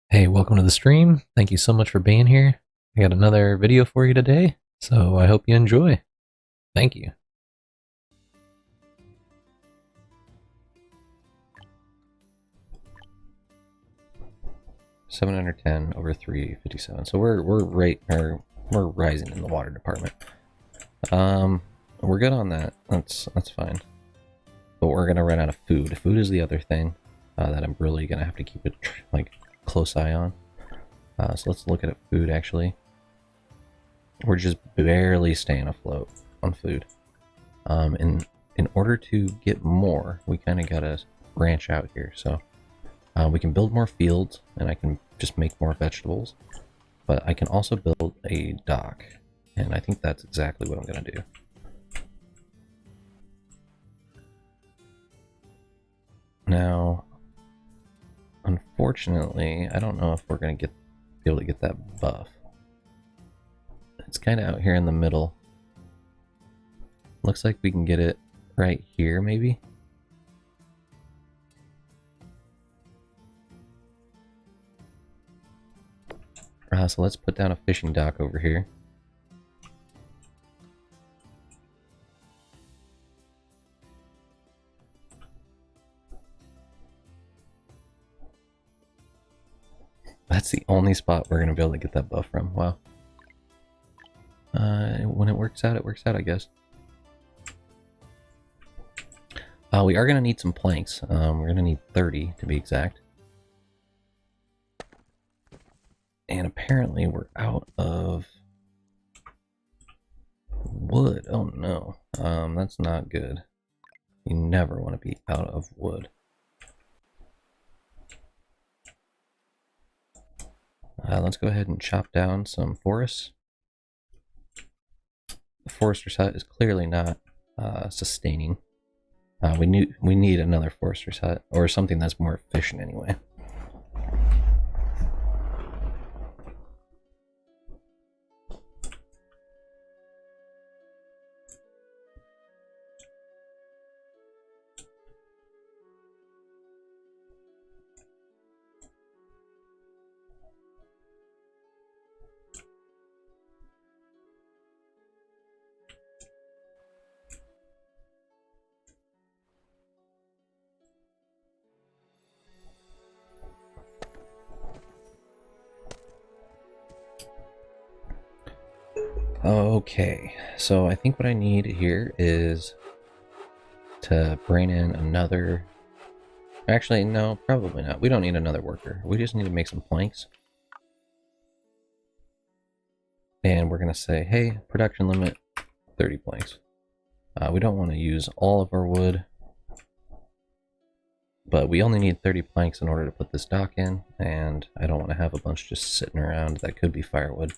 Hey, welcome to the stream. Thank you so much for being here. I got another video for you today, so I hope you enjoy. Thank you. $710 over 357. So we're rising in the water department. We're good on that. That's fine. But we're gonna run out of food. Food is the other thing that I'm really gonna have to keep a close eye on. So let's look at food actually. We're just barely staying afloat on food. In order to get more, we kind of gotta branch out here. So we can build more fields, and I can just make more vegetables. But I can also build a dock, and I think that's exactly what I'm gonna do. Now, unfortunately, I don't know if we're gonna be able to get that buff. It's kind of out here in the middle. Looks like we can get it right here, maybe. So let's put down a fishing dock over here. That's the only spot we're going to be able to get that buff from. Wow. When it works out, I guess. We are going to need some planks. We're going to need 30 to be exact. And apparently we're out of wood. Oh no. That's not good. You never want to be out of wood. Let's go ahead and chop down some forests. The forester's hut is clearly not sustaining. We need another forester's hut, or something that's more efficient anyway. Okay, so I think what I need here is to bring in another... Actually, no, probably not. We don't need another worker. We just need to make some planks. And we're going to say, hey, production limit, 30 planks. We don't want to use all of our wood, but we only need 30 planks in order to put this dock in, and I don't want to have a bunch just sitting around that could be firewood.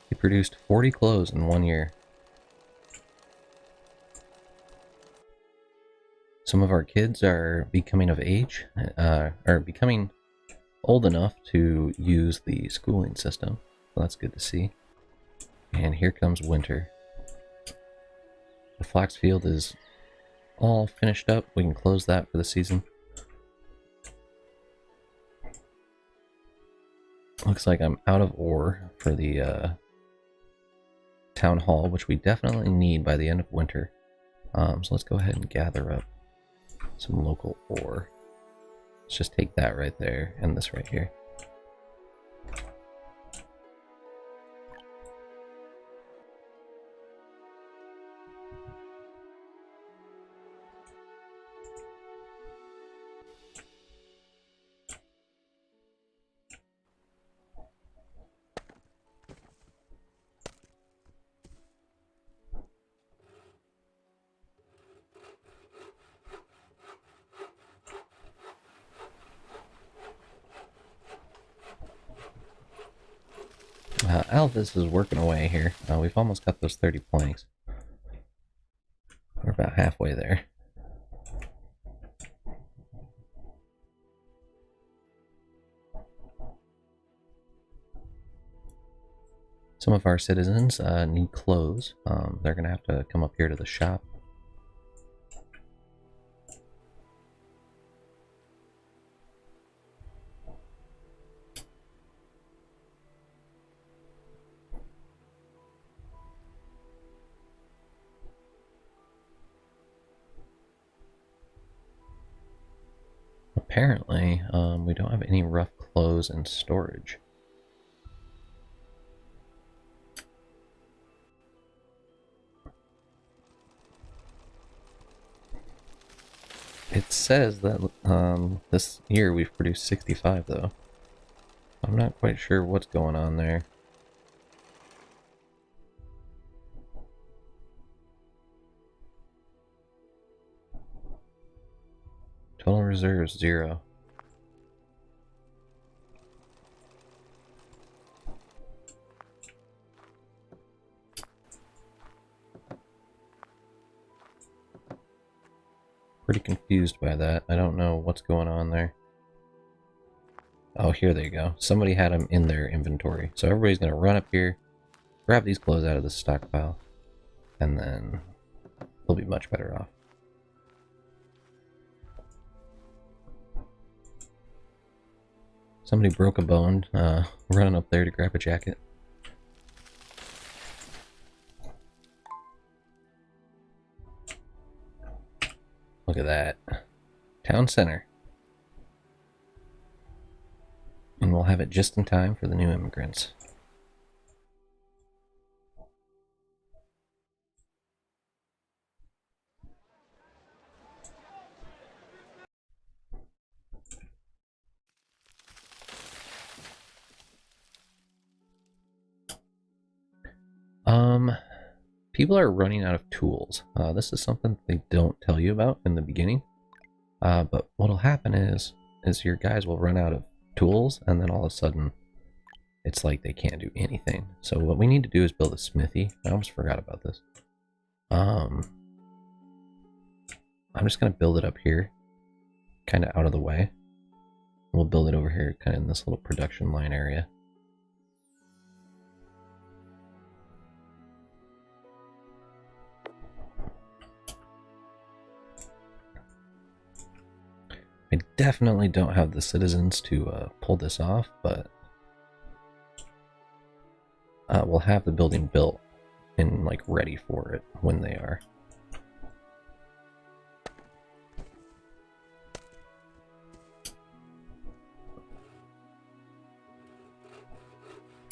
He produced 40 clothes in 1 year. Some of our kids are becoming of age, are becoming old enough to use the schooling system. So that's good to see. And here comes winter. The flax field is all finished up. We can close that for the season. Looks like I'm out of ore for the town hall, which we definitely need by the end of winter. So let's go ahead and gather up some local ore. Let's just take that right there and this right here. Alvis is working away here. We've almost got those 30 planks. We're about halfway there. Some of our citizens need clothes. They're going to have to come up here to the shop. Apparently, we don't have any rough clothes in storage. It says that this year we've produced 65 though. I'm not quite sure what's going on there. Total reserves 0. Pretty confused by that. I don't know what's going on there. Oh, here they go. Somebody had them in their inventory. So everybody's going to run up here, grab these clothes out of the stockpile, and then they'll be much better off. Somebody broke a bone running up there to grab a jacket. Look at that. Town center. And we'll have it just in time for the new immigrants. People are running out of tools. This is something they don't tell you about in the beginning. But what'll happen is your guys will run out of tools, and then all of a sudden, it's like they can't do anything. So what we need to do is build a smithy. I almost forgot about this. I'm just gonna build it up here, kind of out of the way. We'll build it over here, kind of in this little production line area. I definitely don't have the citizens to pull this off, but we'll have the building built and like ready for it when they are.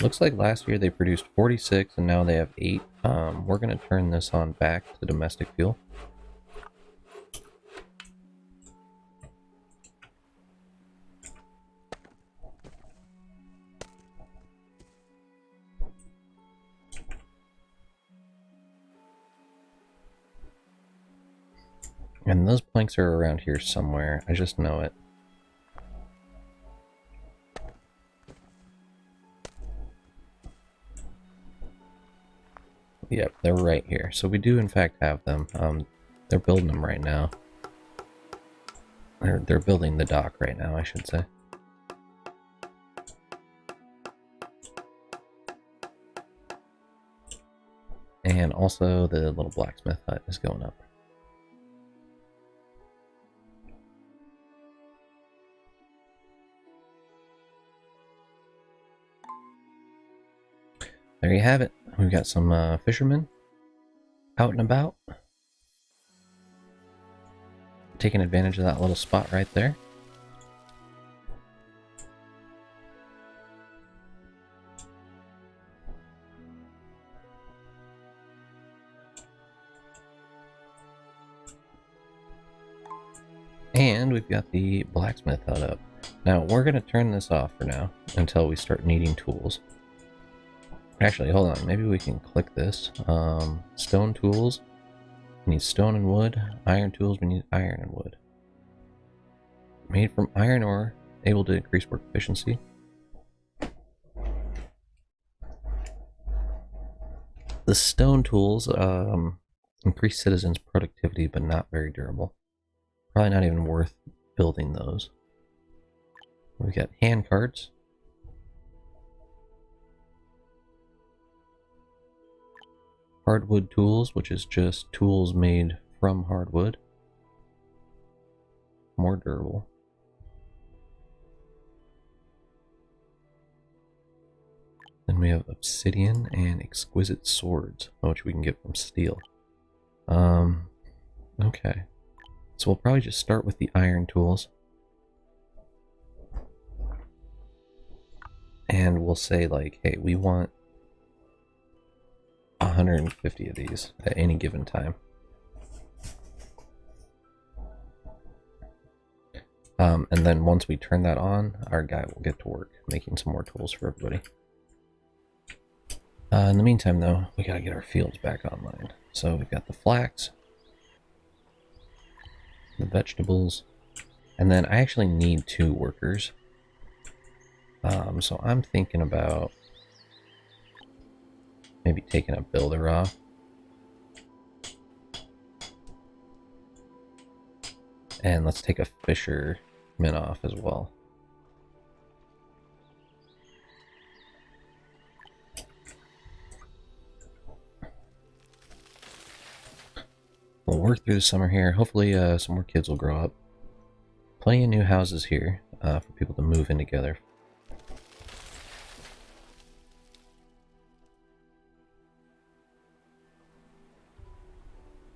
Looks like last year they produced 46 and now they have 8. We're going to turn this on back to domestic fuel. And those planks are around here somewhere. I just know it. Yep, they're right here. So we do in fact have them. They're building them right now. They're building the dock right now, I should say. And also the little blacksmith hut is going up. There you have it. We've got some fishermen out and about, taking advantage of that little spot right there. And we've got the blacksmith hut up. Now, we're going to turn this off for now until we start needing tools. Actually, hold on. Maybe we can click this. Stone tools. We need stone and wood. Iron tools. We need iron and wood. Made from iron ore. Able to increase work efficiency. The stone tools increase citizens' productivity, but not very durable. Probably not even worth building those. We got hand carts. Hardwood tools, which is just tools made from hardwood. More durable. Then we have obsidian and exquisite swords, which we can get from steel. Okay. So we'll probably just start with the iron tools. And we'll say like, hey, we want 150 of these at any given time. And then once we turn that on, our guy will get to work making some more tools for everybody. In the meantime, though, we gotta get our fields back online. So we've got the flax, the vegetables, and then I actually need 2 workers. So I'm thinking about maybe taking a builder off. And let's take a fisherman off as well. We'll work through the summer here. Hopefully some more kids will grow up. Plenty of new houses here for people to move in together.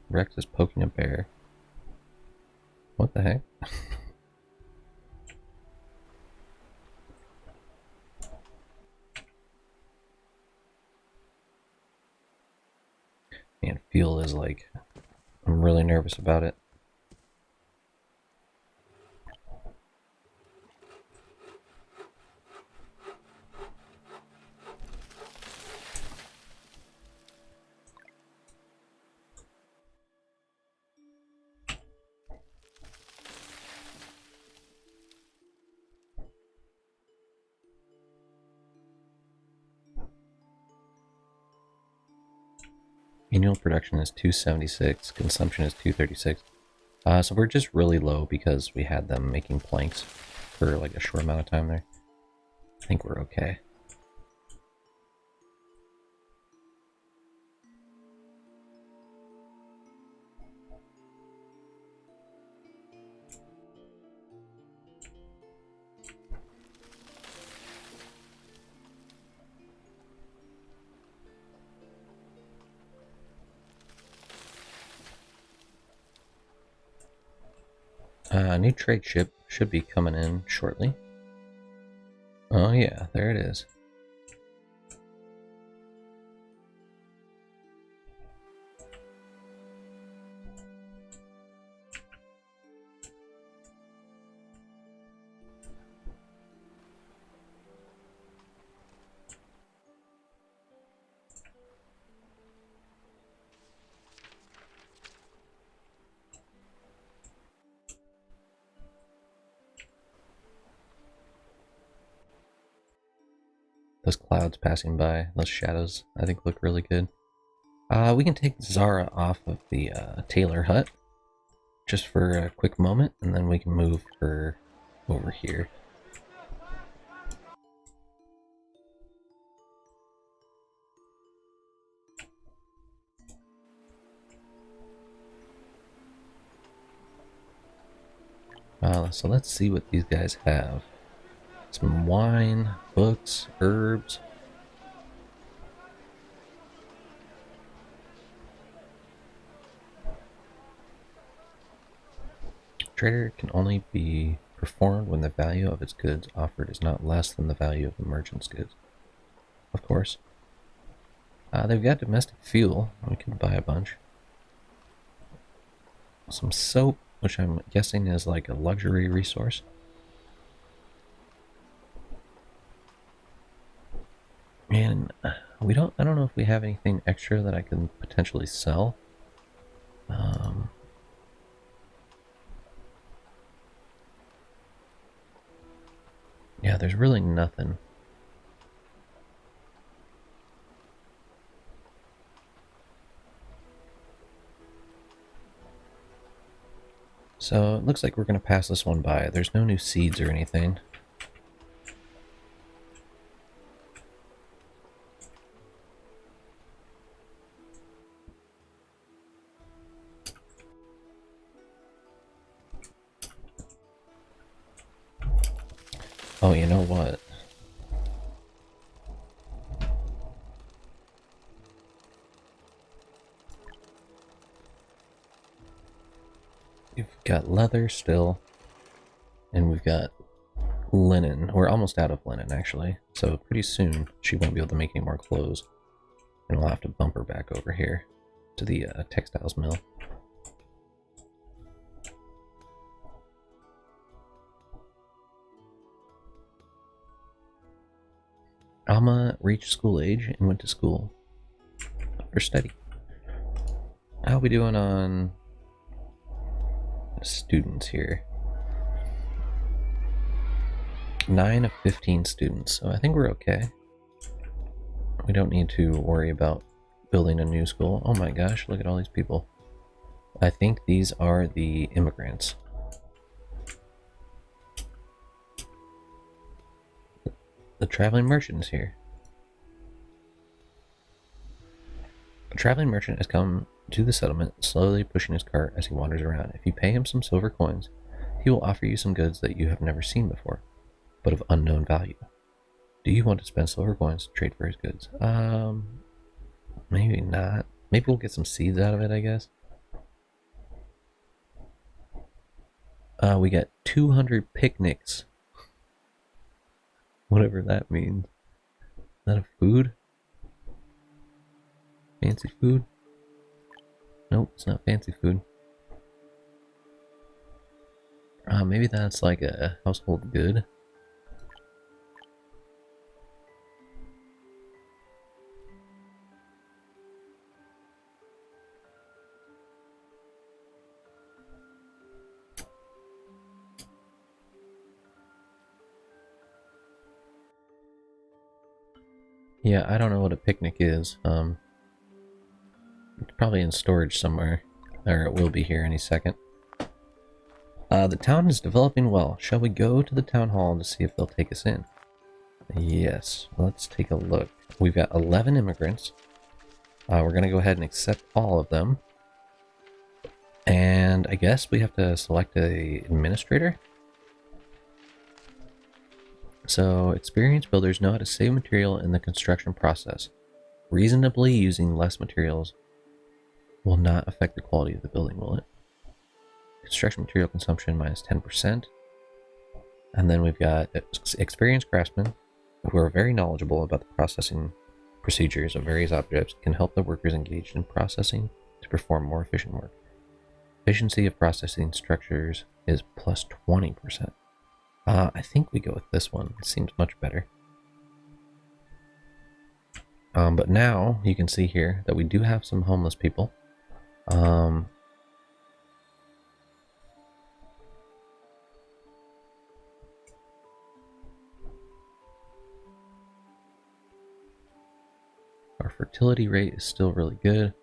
Rex is poking a bear. What the heck? Man, fuel is like... I'm really nervous about it. Annual production is 276, consumption is 236. So we're just really low because we had them making planks for like a short amount of time there. I think we're okay. A new trade ship should be coming in shortly. Oh yeah, there it is. Those clouds passing by, those shadows, I think look really good. We can take Zara off of the Taylor hut just for a quick moment, and then we can move her over here. So let's see what these guys have. Some wine, books, herbs. Trader can only be performed when the value of its goods offered is not less than the value of the merchant's goods. Of course. They've got domestic fuel. We can buy a bunch. Some soap, which I'm guessing is like a luxury resource. And I don't know if we have anything extra that I can potentially sell. Yeah, there's really nothing. So it looks like we're going to pass this one by. There's no new seeds or anything. Oh, you know what? We've got leather still, and we've got linen. We're almost out of linen, actually. So pretty soon, she won't be able to make any more clothes. And we'll have to bump her back over here to the textiles mill. Alma reached school age and went to school for study. How are we doing on students here? 9 of 15 students, so I think we're okay. We don't need to worry about building a new school. Oh my gosh, look at all these people. I think these are the immigrants. The traveling merchant is here. A traveling merchant has come to the settlement, slowly pushing his cart as he wanders around. If you pay him some silver coins, he will offer you some goods that you have never seen before, but of unknown value. Do you want to spend silver coins to trade for his goods? Maybe not. Maybe we'll get some seeds out of it, I guess. We got 200 picnics. Whatever that means. Is that a food? Fancy food? Nope, it's not fancy food. Maybe that's like a household good. Yeah, I don't know what a picnic is. It's probably in storage somewhere. Or it will be here any second. The town is developing well. Shall we go to the town hall to see if they'll take us in? Yes, let's take a look. We've got 11 immigrants. We're going to go ahead and accept all of them. And I guess we have to select a administrator. So, experienced builders know how to save material in the construction process. Reasonably using less materials will not affect the quality of the building, will it? Construction material consumption minus 10%. And then we've got experienced craftsmen who are very knowledgeable about the processing procedures of various objects, can help the workers engaged in processing to perform more efficient work. Efficiency of processing structures is plus 20%. I think we go with this one. It seems much better. But now you can see here that we do have some homeless people. Our fertility rate is still really good.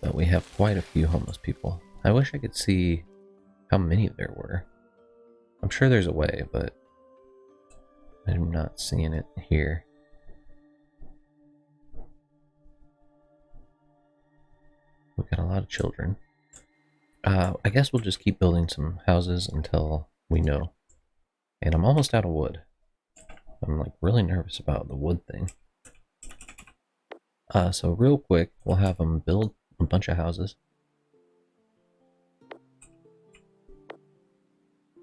But we have quite a few homeless people. I wish I could see how many there were. I'm sure there's a way, but I'm not seeing it here. We've got a lot of children. I guess we'll just keep building some houses until we know. And I'm almost out of wood. I'm like really nervous about the wood thing. So real quick, we'll have them build a bunch of houses.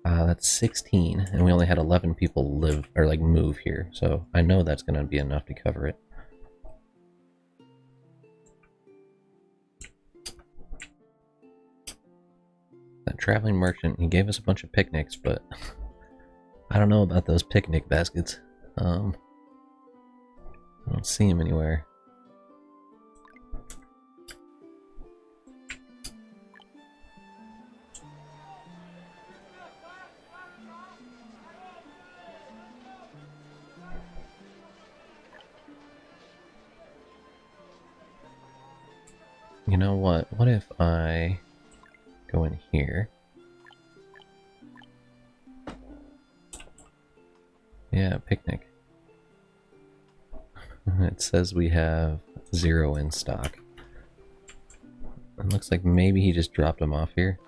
That's 16, and we only had 11 people live or like move here, so I know that's going to be enough to cover it. That traveling merchant, he gave us a bunch of picnics, but I don't know about those picnic baskets. I don't see them anywhere. You know what? What if I go in here? Yeah, picnic. It says we have 0 in stock. It looks like maybe he just dropped them off here.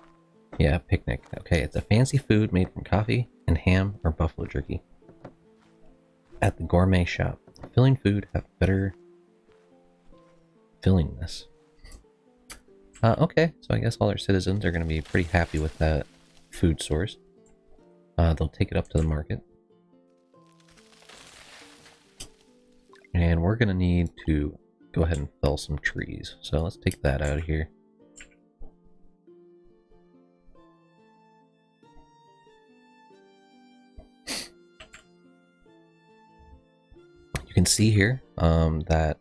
Yeah, picnic. Okay, it's a fancy food made from coffee and ham or buffalo jerky. At the gourmet shop. Filling food have better fillingness. Okay, so I guess all our citizens are going to be pretty happy with that food source. They'll take it up to the market. And we're going to need to go ahead and fell some trees. So let's take that out of here. You can see here that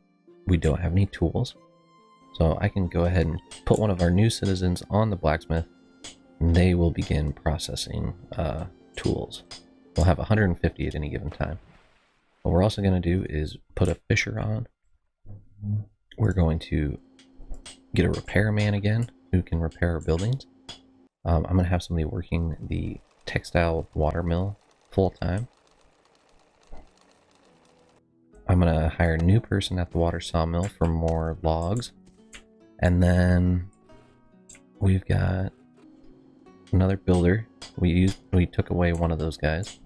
we don't have any tools. So I can go ahead and put one of our new citizens on the blacksmith. And they will begin processing tools. We'll have 150 at any given time. What we're also going to do is put a fisher on. We're going to get a repairman again who can repair our buildings. I'm going to have somebody working the textile water mill full time. I'm going to hire a new person at the water sawmill for more logs. And then we've got another builder. We took away one of those guys.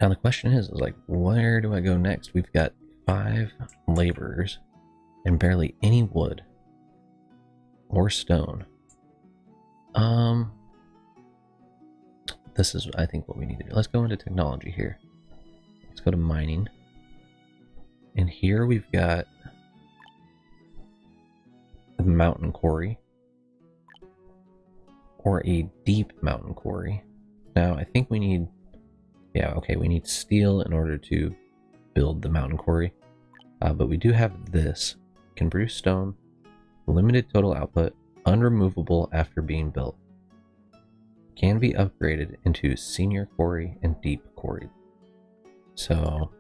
Now the question is like, where do I go next? We've got 5 laborers and barely any wood or stone. This is, I think, what we need to do. Let's go into technology here. Let's go to mining. And here we've got the mountain quarry. Or a deep mountain quarry. Now, I think we need... Yeah, okay, we need steel in order to build the mountain quarry. But we do have this. Can produce stone. Limited total output. Unremovable after being built. Can be upgraded into senior quarry and deep quarry. So...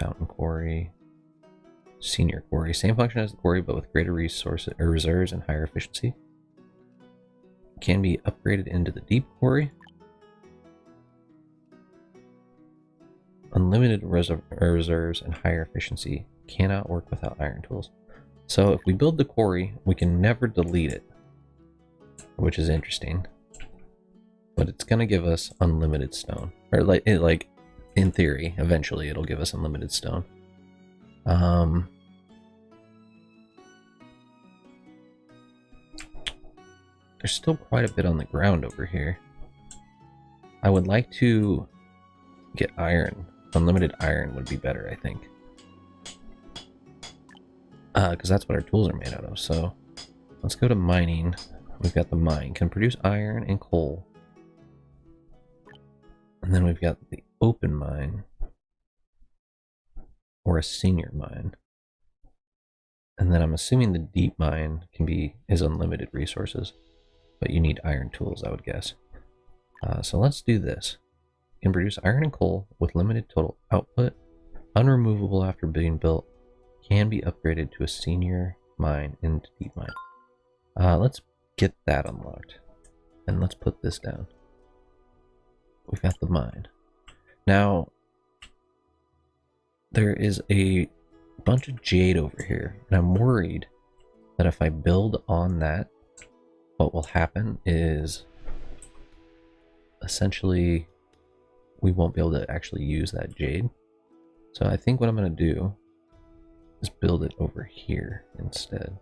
mountain quarry. Senior quarry. Same function as the quarry, but with greater resources or reserves and higher efficiency. Can be upgraded into the deep quarry. Unlimited reserves and higher efficiency. Cannot work without iron tools. So if we build the quarry, we can never delete it, which is interesting. But it's gonna give us unlimited stone, or like in theory, eventually it'll give us unlimited stone. There's still quite a bit on the ground over here. I would like to get iron. Unlimited iron would be better, I think. Because that's what our tools are made out of. So let's go to mining. We've got the mine. Can produce iron and coal. And then we've got the open mine. Or a senior mine. And then I'm assuming the deep mine is unlimited resources. But you need iron tools, I would guess. So let's do this. Can produce iron and coal with limited total output. Unremovable after being built. Can be upgraded to a senior mine and deep mine. Let's get that unlocked. And let's put this down. We've got the mine. Now, there is a bunch of jade over here. And I'm worried that if I build on that, what will happen is essentially we won't be able to actually use that jade. So I think what I'm going to do is build it over here instead.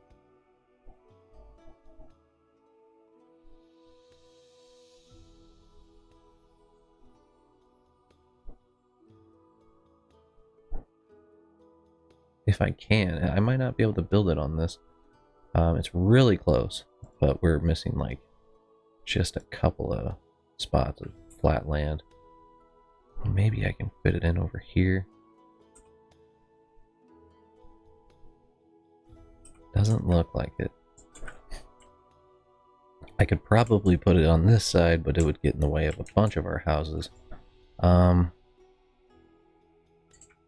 If I can, I might not be able to build it on this. It's really close, but we're missing like just a couple of spots of flat land. Maybe I can fit it in over here. Doesn't look like it. I could probably put it on this side, but it would get in the way of a bunch of our houses.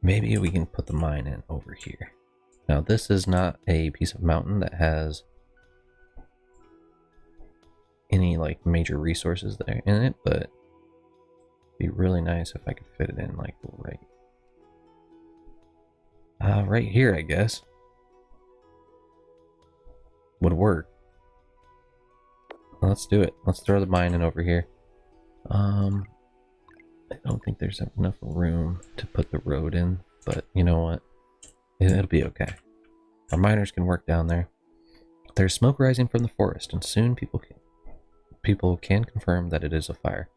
maybe we can put the mine in over here. Now this is not a piece of mountain that has any like major resources there in it, but it'd be really nice if I could fit it in like right here, I guess. Would work. Let's do it. Let's throw the mine in over here. I don't think there's enough room to put the road in, but you know what? It'll be okay. Our miners can work down there. There's smoke rising from the forest, and soon people can confirm that it is a fire.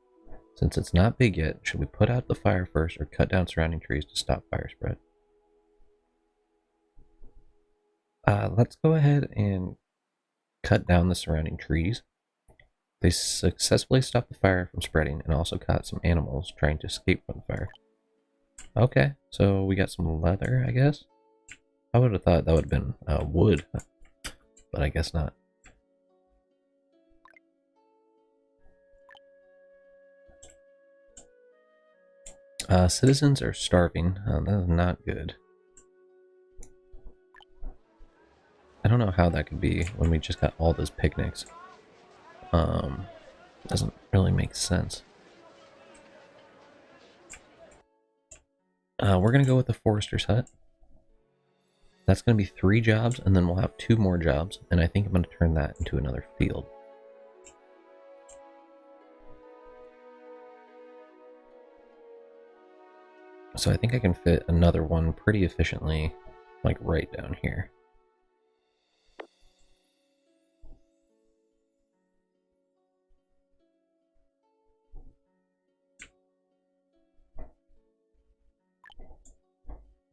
Since it's not big yet, should we put out the fire first or cut down surrounding trees to stop fire spread? Let's go ahead and cut down the surrounding trees. They successfully stopped the fire from spreading and also caught some animals trying to escape from the fire. Okay, so we got some leather, I guess. I would have thought that would have been wood, but I guess not. Citizens are starving. That is not good. I don't know how that could be when we just got all those picnics. Doesn't really make sense. We're gonna go with the forester's hut. That's gonna be 3 jobs, and then we'll have 2 more jobs, and I think I'm gonna turn that into another field. So I think I can fit another one pretty efficiently, like right down here.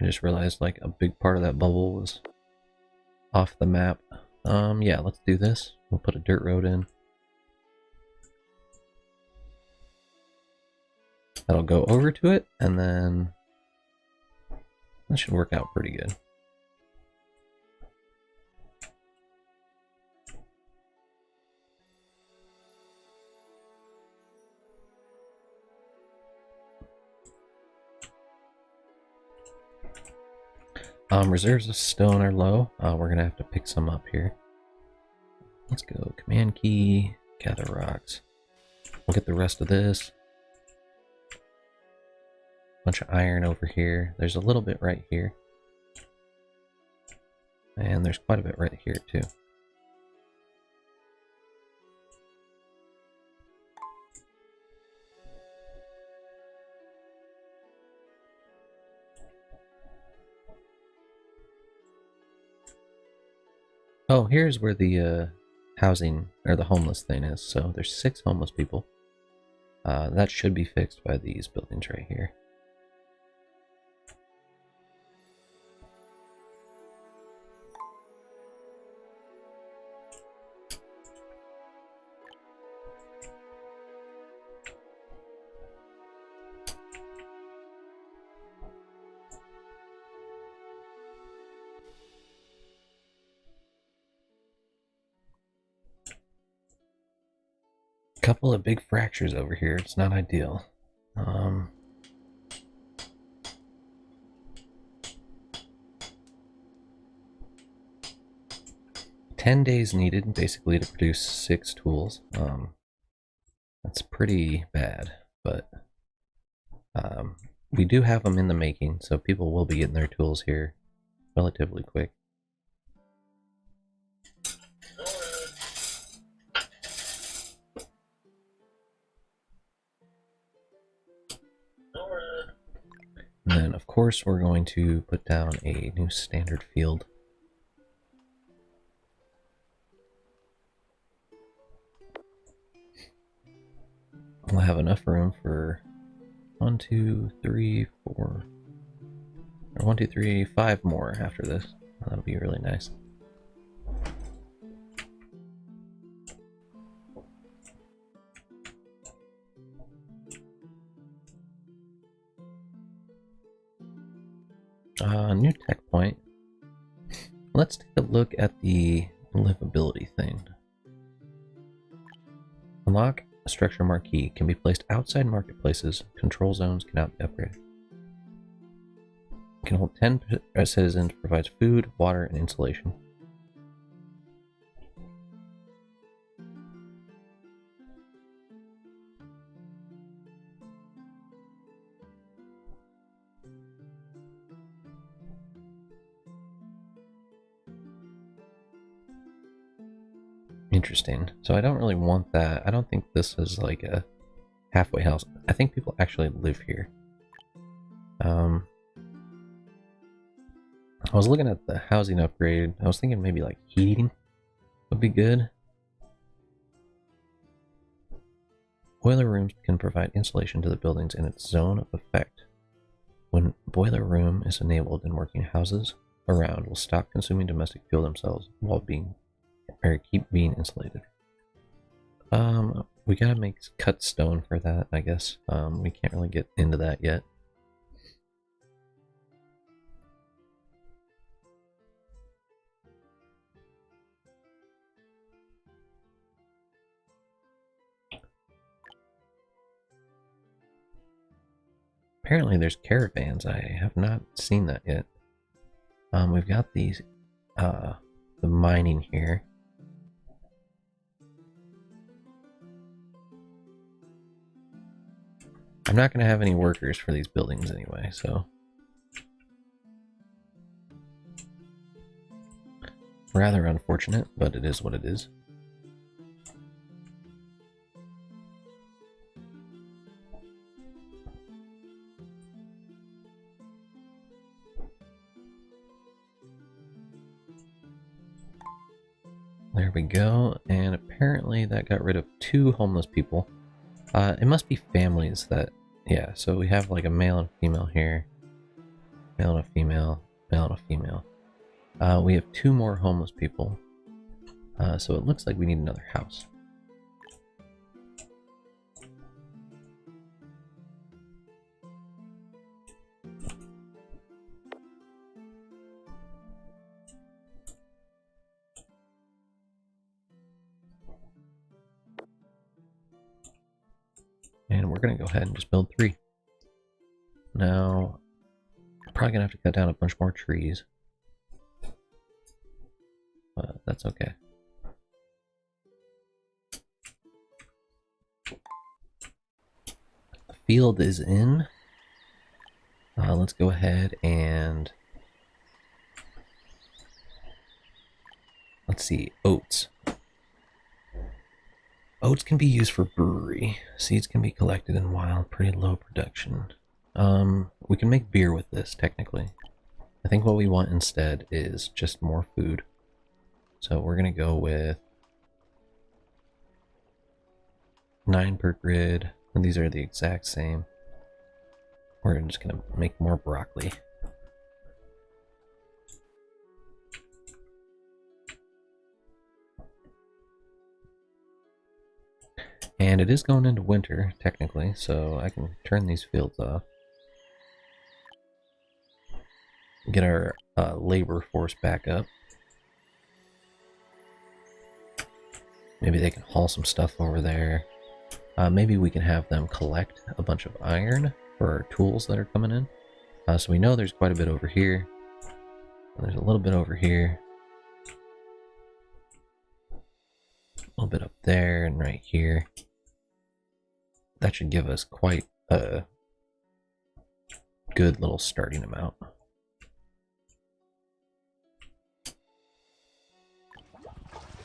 I just realized like a big part of that bubble was off the map. Yeah, let's do this. We'll put a dirt road in. That'll go over to it, and then that should work out pretty good. Reserves of stone are low. We're gonna have to pick some up here. Let's go command key, gather rocks. We'll get the rest of this. Bunch of iron over here. There's a little bit right here. And there's quite a bit right here too. Oh, here's where the housing, or the homeless thing is. So there's 6 homeless people. That should be fixed by these buildings right here. Couple of big fractures over here. It's not ideal. 10 days needed basically to produce 6 tools. That's pretty bad, but we do have them in the making, so people will be getting their tools here relatively quick. And then, of course, we're going to put down a new standard field. We'll have enough room for 1, 2, 3, 4, or 1, 2, 3, 5 more after this. That'll be really nice. New tech point. Let's take a look at the livability thing. Unlock a structure marquee. Can be placed outside marketplaces. Control zones cannot be upgraded. can hold 10 citizens, provides food, water, and insulation. Interesting. So I don't really want that. I don't think this is like a halfway house. I think people actually live here. I was looking at the housing upgrade. I was thinking maybe like heating would be good. Boiler rooms can provide insulation to the buildings in its zone of effect. When boiler room is enabled in working, houses around will stop consuming domestic fuel themselves while keep being insulated. We gotta cut stone for that, I guess. We can't really get into that yet. Apparently there's caravans. I have not seen that yet. We've got these, the mining here. I'm not going to have any workers for these buildings anyway, so. Rather unfortunate, but it is what it is. There we go, and apparently that got rid of 2 homeless people. It must be families that, yeah, so we have like a male and female here. Male and a female, male and a female. We have 2 more homeless people. So it looks like we need another house. And we're going to go ahead and just build 3. Now, I'm probably going to have to cut down a bunch more trees. But that's okay. The field is in. Let's go ahead and... Let's see, oats. Oats can be used for brewery. Seeds can be collected in wild, pretty low production. We can make beer with this, technically. I think what we want instead is just more food. So we're gonna go with 9 per grid, and these are the exact same. We're just gonna make more broccoli. And it is going into winter, technically, so I can turn these fields off. Get our labor force back up. Maybe they can haul some stuff over there. Maybe we can have them collect a bunch of iron for our tools that are coming in. So we know there's quite a bit over here. And there's a little bit over here. A little bit up there and right here. That should give us quite a good little starting amount.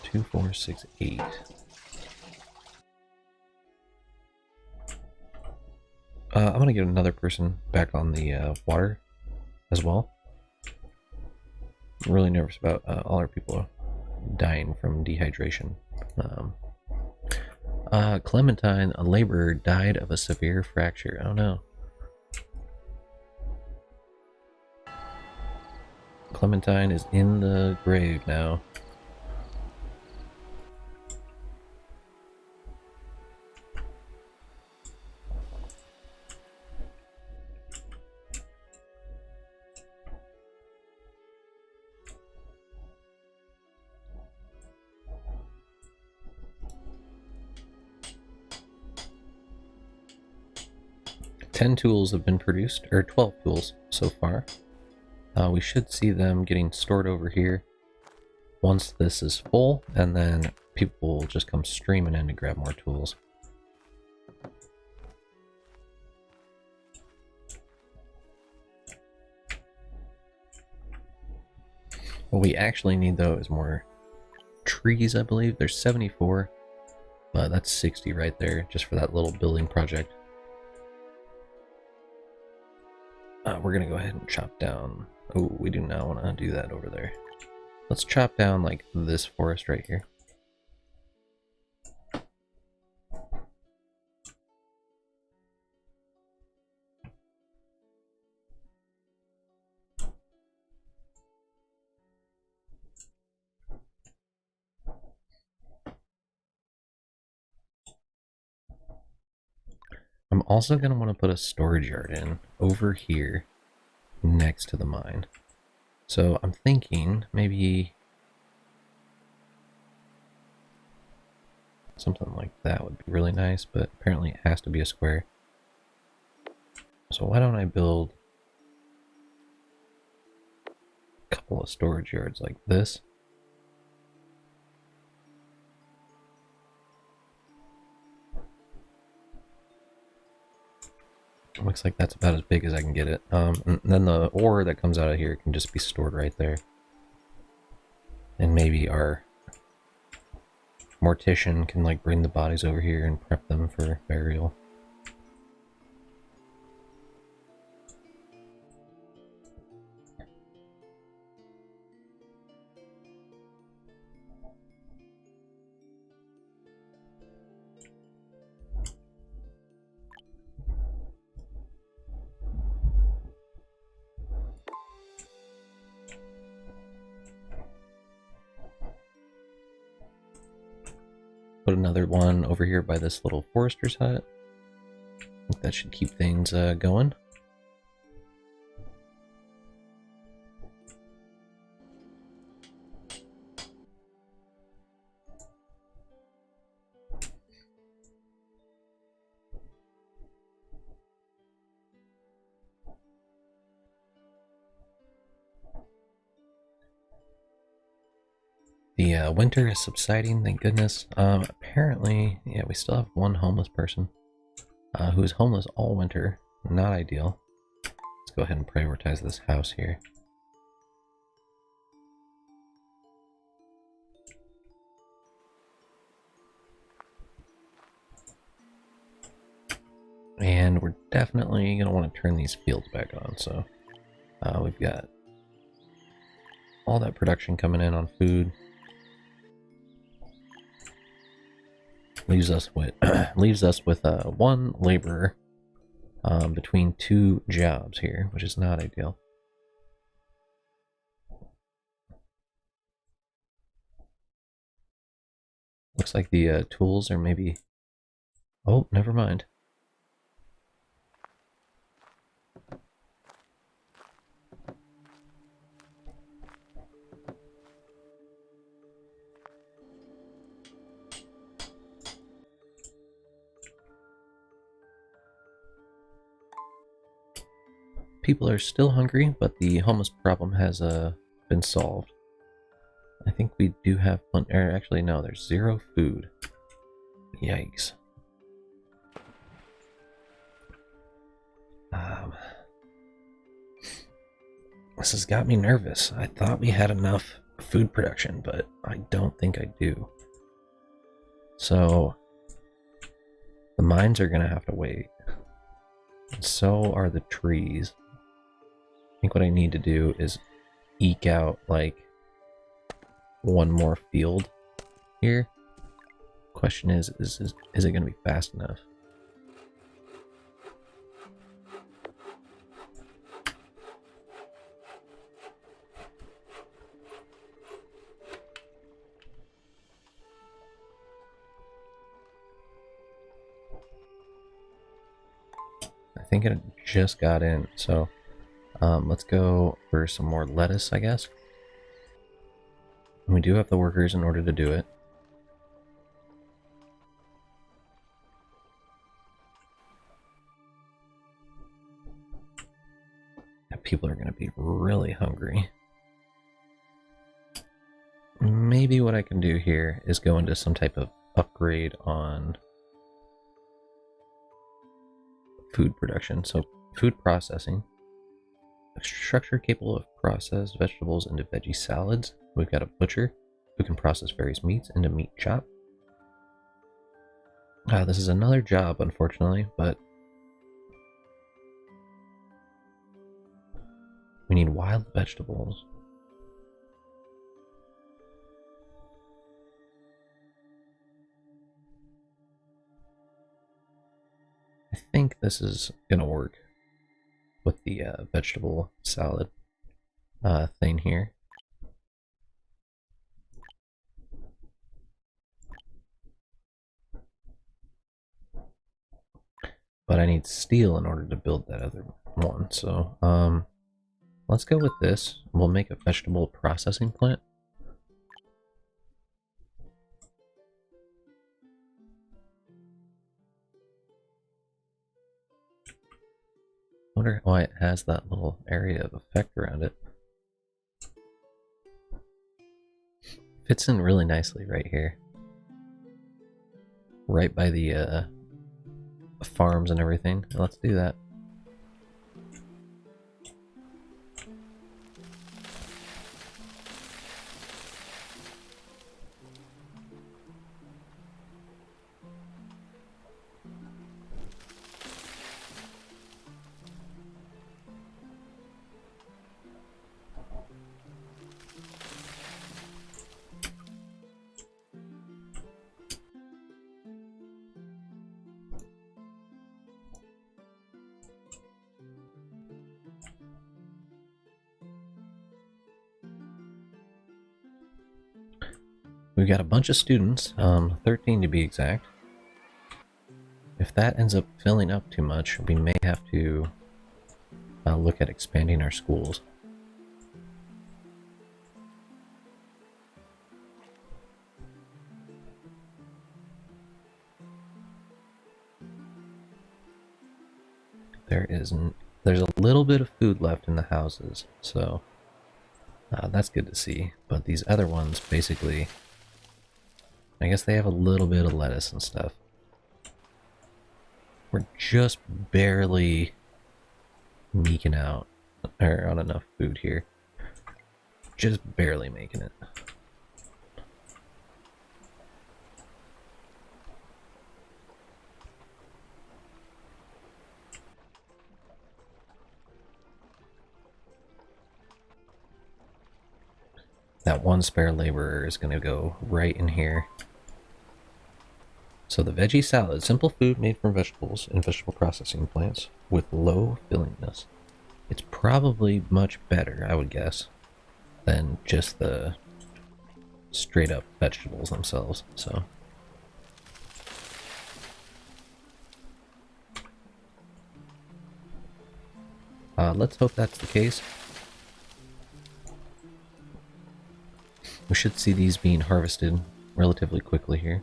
Two, 4, 6, 8. I'm gonna get another person back on the water as well. I'm really nervous about all our people dying from dehydration. Clementine, a laborer, died of a severe fracture. Oh no. Clementine is in the grave now. Ten tools have been produced, or 12 tools so far. We should see them getting stored over here once this is full, and then people will just come streaming in to grab more tools. What we actually need though is more trees, I believe. There's 74, but that's 60 right there just for that little building project. We're gonna go ahead and chop down. Oh, we do not want to do that over there. Let's chop down like this forest right here. I'm also going to want to put a storage yard in over here next to the mine. So I'm thinking maybe something like that would be really nice, but apparently it has to be a square. So why don't I build a couple of storage yards like this? Looks like that's about as big as I can get it. And then the ore that comes out of here can just be stored right there. And maybe our mortician can like bring the bodies over here and prep them for burial. Put another one over here by this little forester's hut. I think that should keep things going. The winter is subsiding, thank goodness. Apparently, yeah, we still have one homeless person who is homeless all winter. Not ideal. Let's go ahead and prioritize this house here. And we're definitely going to want to turn these fields back on. So we've got all that production coming in on food. Leaves us with one laborer between two jobs here, which is not ideal. Looks like the tools are maybe... Oh, never mind. People are still hungry, but the homeless problem has been solved. I think we do have plenty. Actually, no, there's 0 food. Yikes. This has got me nervous. I thought we had enough food production, but I don't think I do. So, the mines are gonna have to wait. And so are the trees. I think what I need to do is eke out, like, one more field here. Question is it gonna be fast enough? I think it just got in, so let's go for some more lettuce, I guess. And we do have the workers in order to do it. people are going to be really hungry. Maybe what I can do here is go into some type of upgrade on food production. So food processing. A structure capable of processed vegetables into veggie salads. We've got a butcher who can process various meats into meat chop. This is another job, unfortunately, but we need wild vegetables. I think this is gonna work with the vegetable salad thing here. But I need steel in order to build that other one, so let's go with this. We'll make a vegetable processing plant. Wonder why it has that little area of effect around it. Fits in really nicely right here. Right by the farms and everything. Let's do that. We've got a bunch of students, 13 to be exact. If that ends up filling up too much, we may have to look at expanding our schools. There's a little bit of food left in the houses, so that's good to see. But these other ones, basically, I guess they have a little bit of lettuce and stuff. We're just barely meeking out on enough food here. Just barely making it. That one spare laborer is going to go right in here. So the veggie salad, simple food made from vegetables in vegetable processing plants with low fillingness. It's probably much better, I would guess, than just the straight up vegetables themselves. So let's hope that's the case. We should see these being harvested relatively quickly here.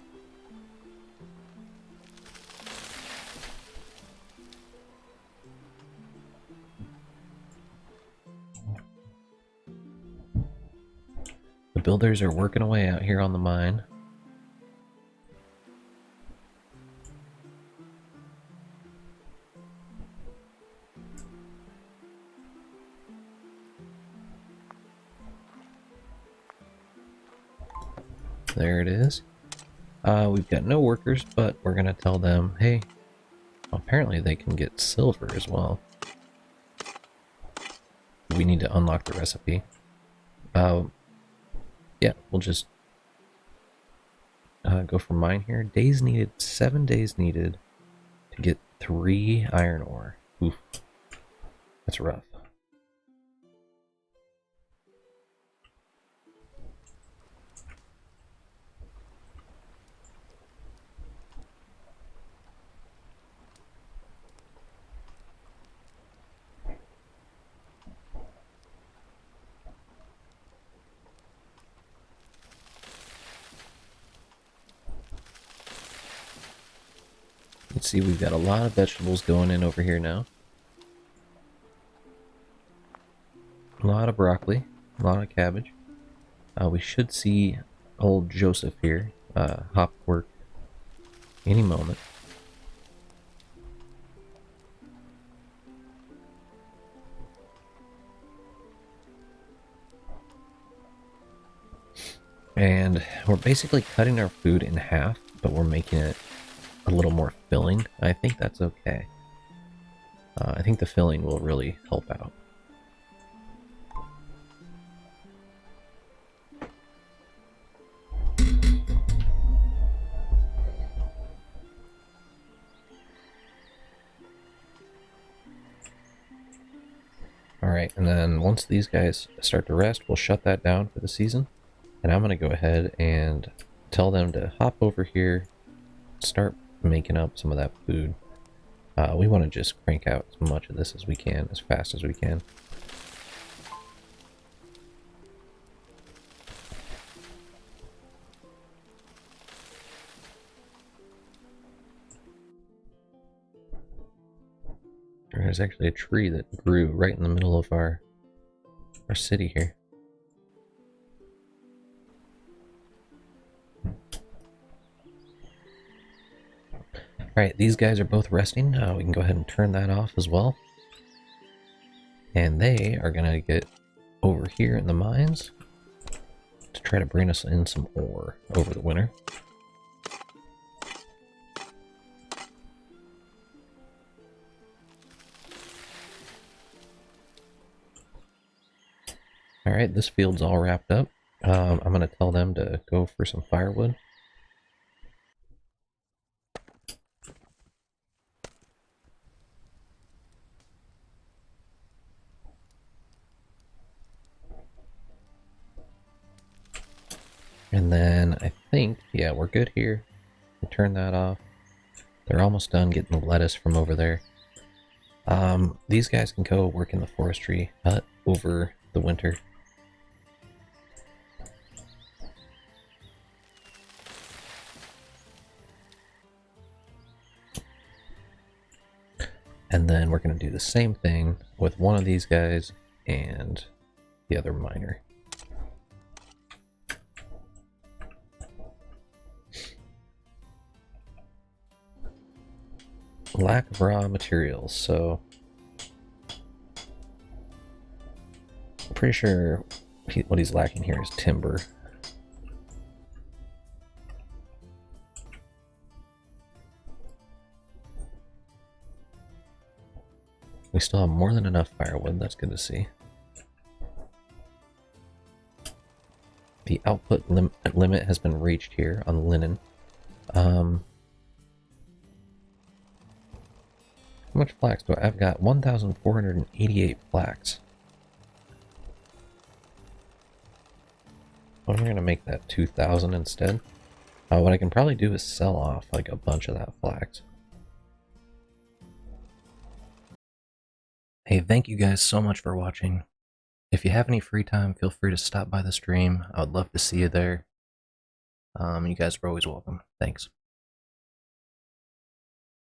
The builders are working away out here on the mine. There it is. We've got no workers, but we're gonna tell them, hey, apparently they can get silver as well. We need to unlock the recipe. Yeah, we'll just go for mine here. Days needed, 7 days needed to get 3 iron ore. Oof, that's rough. You can see we've got a lot of vegetables going in over here now. A lot of broccoli, a lot of cabbage. We should see old Joseph here hop work any moment. And we're basically cutting our food in half, but we're making it a little more filling. I think that's okay. I think the filling will really help out. Alright, and then once these guys start to rest, we'll shut that down for the season. And I'm going to go ahead and tell them to hop over here, start making up some of that food. We want to just crank out as much of this as we can, as fast as we can. There's actually a tree that grew right in the middle of our city here. Alright, these guys are both resting. We can go ahead and turn that off as well. And they are going to get over here in the mines to try to bring us in some ore over the winter. Alright, this field's all wrapped up. I'm going to tell them to go for some firewood. And then I think, yeah, we're good here. We'll turn that off. They're almost done getting the lettuce from over there. These guys can go work in the forestry hut over the winter. And then we're going to do the same thing with one of these guys and the other miner. Lack of raw materials, so I'm pretty sure what he's lacking here is timber. We still have more than enough firewood, that's good to see. The output limit has been reached here on linen. How much flax do I have? I've got 1,488 flax. Well, we're going to make that 2,000 instead. What I can probably do is sell off like a bunch of that flax. Hey, thank you guys so much for watching. If you have any free time, feel free to stop by the stream. I would love to see you there. You guys are always welcome. Thanks.